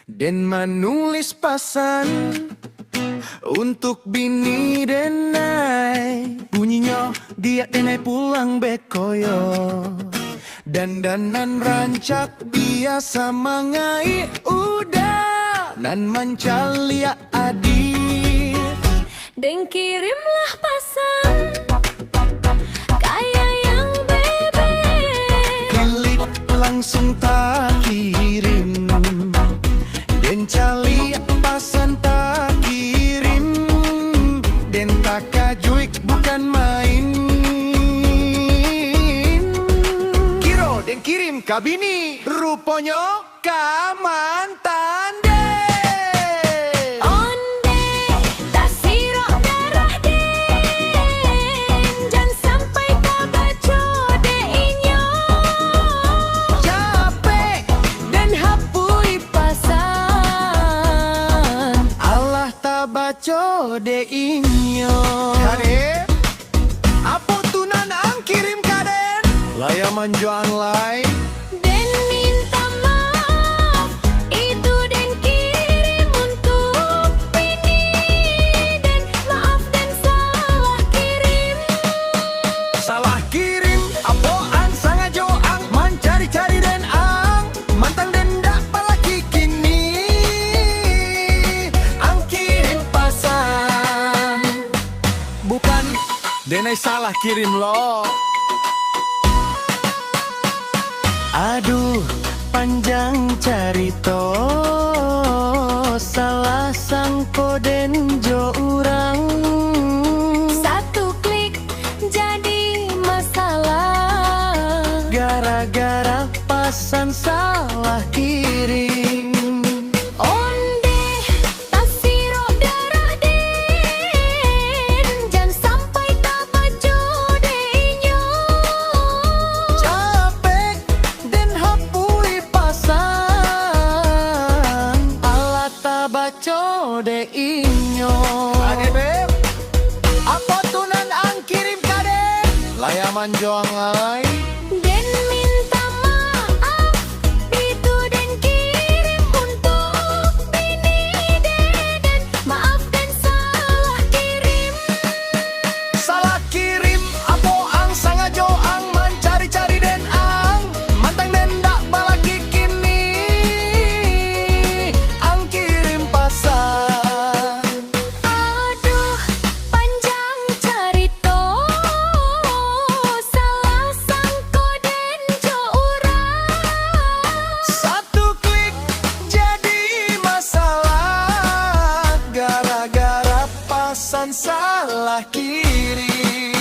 Den menulis pesan untuk bini denai. Bunyinya dia denai pulang bekoyo. Dandanan rancak biasa mangai udah. Nan mancalia adik. Den kirimlah pesan kayak yang bebe. Klik langsung tak kirim. Den cali pasan tak kirim. Den tak kajuik bukan main. Kiro den kirim ka bini. Rupanya ka mantan den. Onde tak sirok darah den. Jangan sampai kau baca deinyo. Capek dan hapui pasan. Allah tak baca deinyo. Kade, apa tunan ang kirim kaden? Layaman jo online. Den minta maaf, itu den kirim untuk bini. Den maaf den salah kirim. Salah kirim, apaan sangat jo ang mencari-cari den ang mantan den dak palaki kini. Ang kirim pasan. Bukan denai salah kirim lo. Aduh, panjang carito. Salah sangko den jo urang. Satu klik jadi masalah. Gara-gara pasan salah kirim. Onde tak sirok darah den. Jangan sampai tak baca deinyo. Capek dan hapui pasan. Allah tak baca deinyo. Ade beb, apa tunan ang kirim kade? Layaman joang lain. Den minta maaf, itu den kirim untuk bini den. Maaf den salah kirim. Salah kirim, apa ang sangajo ang mencari-cari den ang mantang den dak balaki kini. Ang kirim pasan. Aduh, panjang carito. Salah sangko den jo urang. Satu klik jadi masalah. Gara-gara pasan salah kirim.